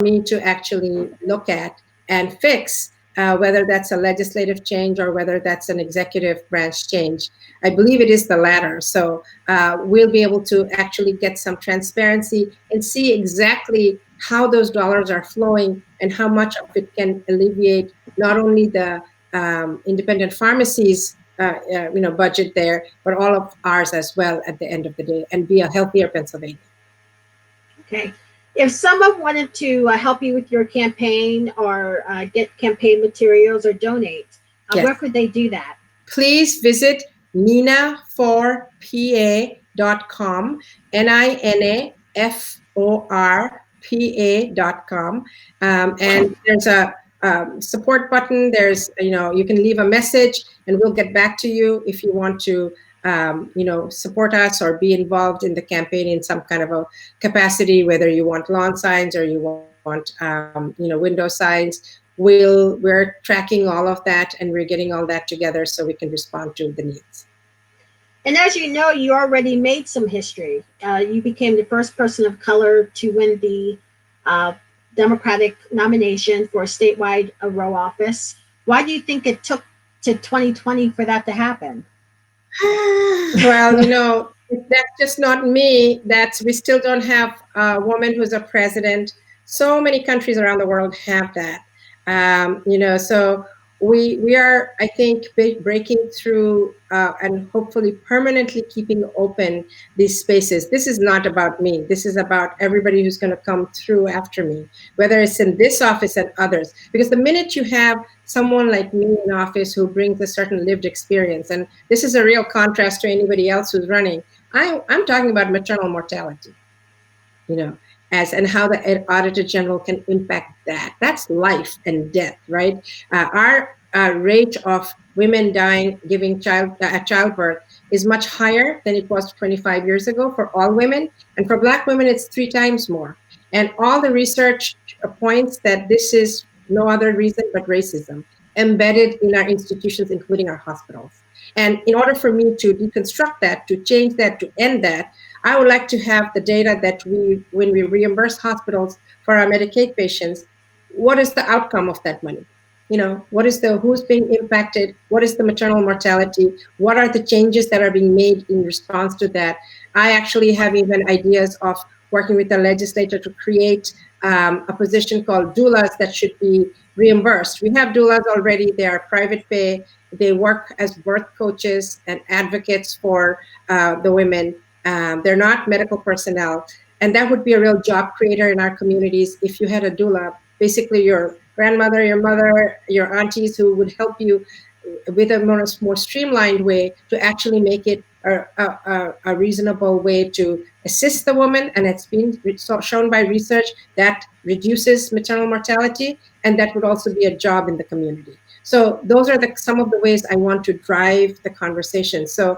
me to actually look at and fix, whether that's a legislative change or whether that's an executive branch change. I believe it is the latter. So we'll be able to actually get some transparency and see exactly how those dollars are flowing and how much of it can alleviate not only the independent pharmacies budget there, but all of ours as well at the end of the day, and be a healthier Pennsylvania. Okay. If someone wanted to help you with your campaign or get campaign materials or donate, Yes. where could they do that? Please visit ninaforpa.com, ninaforpa.com. And there's a support button. There's, you can leave a message and we'll get back to you if you want to support us or be involved in the campaign in some kind of a capacity, whether you want lawn signs or you want, window signs. We're tracking all of that and we're getting all that together so we can respond to the needs. And as you know, you already made some history. You became the first person of color to win the Democratic nomination for a statewide row office. Why do you think it took to 2020 for that to happen? Well, that's just not me. We still don't have a woman who's a president. So many countries around the world have that. So we are, I think, breaking through and hopefully permanently keeping open these spaces. This is not about me. This is about everybody who's going to come through after me, whether it's in this office and others. Because the minute you have someone like me in office who brings a certain lived experience, and this is a real contrast to anybody else who's running, I'm talking about maternal mortality, and how the Auditor General can impact that. That's life and death, right? Our rate of women dying giving at childbirth is much higher than it was 25 years ago for all women. And for Black women, it's 3 times more. And all the research points that this is no other reason but racism embedded in our institutions, including our hospitals. And in order for me to deconstruct that, to change that, to end that, I would like to have the data that when we reimburse hospitals for our Medicaid patients, what is the outcome of that money? Who's being impacted? What is the maternal mortality? What are the changes that are being made in response to that? I actually have even ideas of working with the legislature to create a position called doulas that should be reimbursed. We have doulas already. They are private pay. They work as birth coaches and advocates for the women. They're not medical personnel. And that would be a real job creator in our communities if you had a doula, basically your grandmother, your mother, your aunties who would help you with a more streamlined way to actually make it a reasonable way to assist the woman. And it's been shown by research that reduces maternal mortality, and that would also be a job in the community. So those are some of the ways I want to drive the conversation. So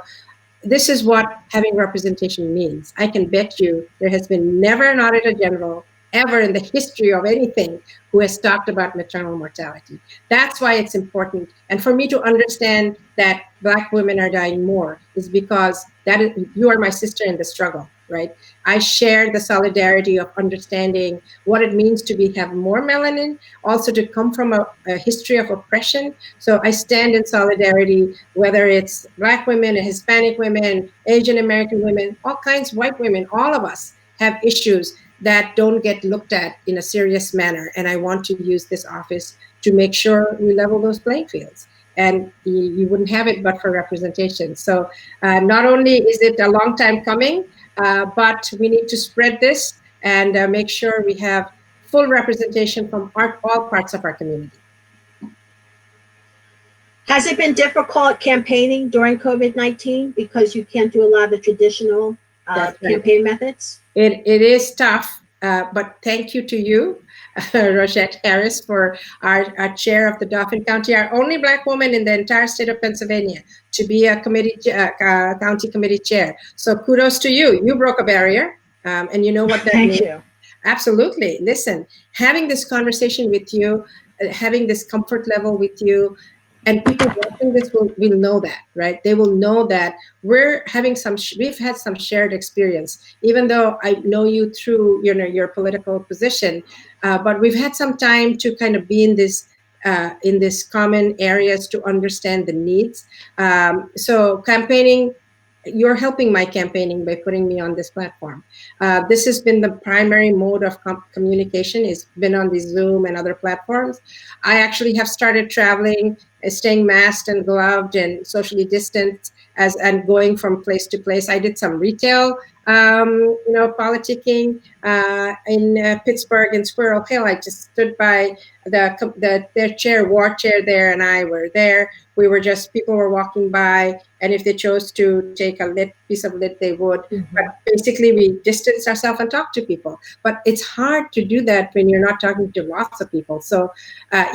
this is what having representation means. I can bet you there has been never an Auditor General ever in the history of anything who has talked about maternal mortality. That's why it's important. And for me to understand that Black women are dying more is because you are my sister in the struggle, right? I share the solidarity of understanding what it means to have more melanin, also to come from a history of oppression. So I stand in solidarity, whether it's Black women, Hispanic women, Asian American women, all kinds, white women, all of us have issues that don't get looked at in a serious manner. And I want to use this office to make sure we level those playing fields. And you wouldn't have it but for representation. So not only is it a long time coming, but we need to spread this and make sure we have full representation from all parts of our community. Has it been difficult campaigning during COVID-19 because you can't do a lot of the traditional campaign methods? It is tough, but thank you to you, Rochette Harris, for our chair of the Dauphin County, our only Black woman in the entire state of Pennsylvania to be a county committee chair. So kudos to you. You broke a barrier, and you know what that means. Thank you. Absolutely. Listen, having this conversation with you, having this comfort level with you, And people watching this will know that, right? They will know that we're having we've had some shared experience, even though I know you through, your political position, but we've had some time to kind of be in this common areas to understand the needs. So campaigning, you're helping my campaigning by putting me on this platform. This has been the primary mode of communication. It's been on the Zoom and other platforms. I actually have started traveling, staying masked and gloved and socially distanced as and going from place to place. I did some retail, politicking in Pittsburgh and Squirrel Hill. I just stood by their chair, war chair there, and I were there. We were just people were walking by, and if they chose to take a lit piece of lit, they would. But Mhm. basically, we distanced ourselves and talked to people. But it's hard to do that when you're not talking to lots of people. So,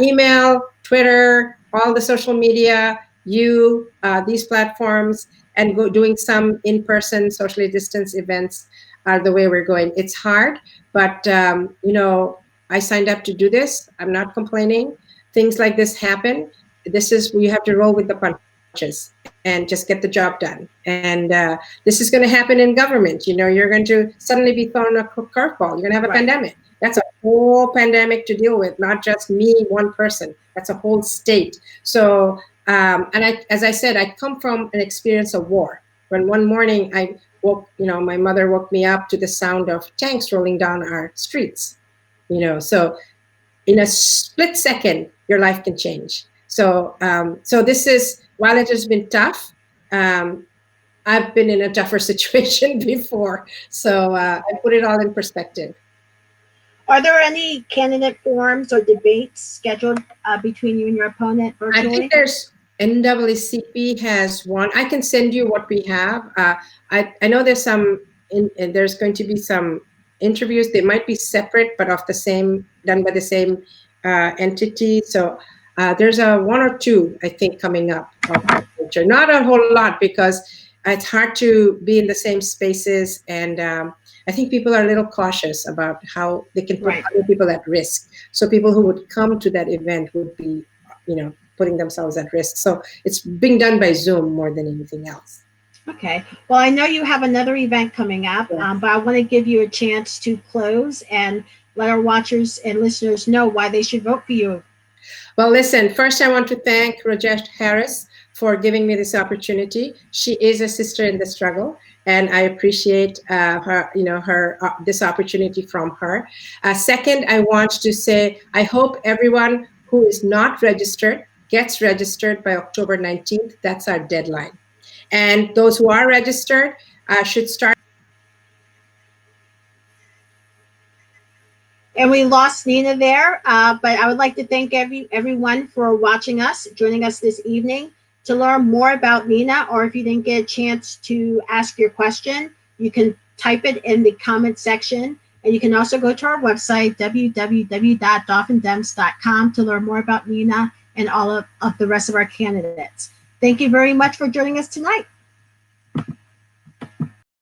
email, Twitter, all the social media, these platforms, and doing some in-person socially distanced events are the way we're going. It's hard, but I signed up to do this. I'm not complaining. Things like this happen. This is we have to roll with the punches and just get the job done. And this is going to happen in government. You're going to suddenly be thrown a curveball. You're going to have a Right. pandemic. That's a whole pandemic to deal with, not just me, one person. That's a whole state. So, as I said, I come from an experience of war. When one morning my mother woke me up to the sound of tanks rolling down our streets. So in a split second, your life can change. So this is while it has been tough. Um, I've been in a tougher situation before, so I put it all in perspective. Are there any candidate forums or debates scheduled between you and your opponent I think virtually? there's NAACP has one. I can send you what we have. I know there's there's going to be some interviews. They might be separate, but of the same done by the same entity. So there's a one or two I think coming up of that nature. Not a whole lot because it's hard to be in the same spaces, and I think people are a little cautious about how they can put Right. other people at risk. So people who would come to that event would be putting themselves at risk. So it's being done by Zoom more than anything else. Okay. Well, I know you have another event coming up, Yes. but I want to give you a chance to close and let our watchers and listeners know why they should vote for you. Well, listen, first I want to thank Rajesh Harris for giving me this opportunity. She is a sister in the struggle, and I appreciate her this opportunity from her. Second, I want to say I hope everyone who is not registered gets registered by October 19th. That's our deadline. And those who are registered should start. And we lost Nina there, but I would like to thank everyone for watching us, joining us this evening. To learn more about Nina, or if you didn't get a chance to ask your question, you can type it in the comment section. And you can also go to our website, www.dauphindems.com, to learn more about Nina and all of the rest of our candidates. Thank you very much for joining us tonight.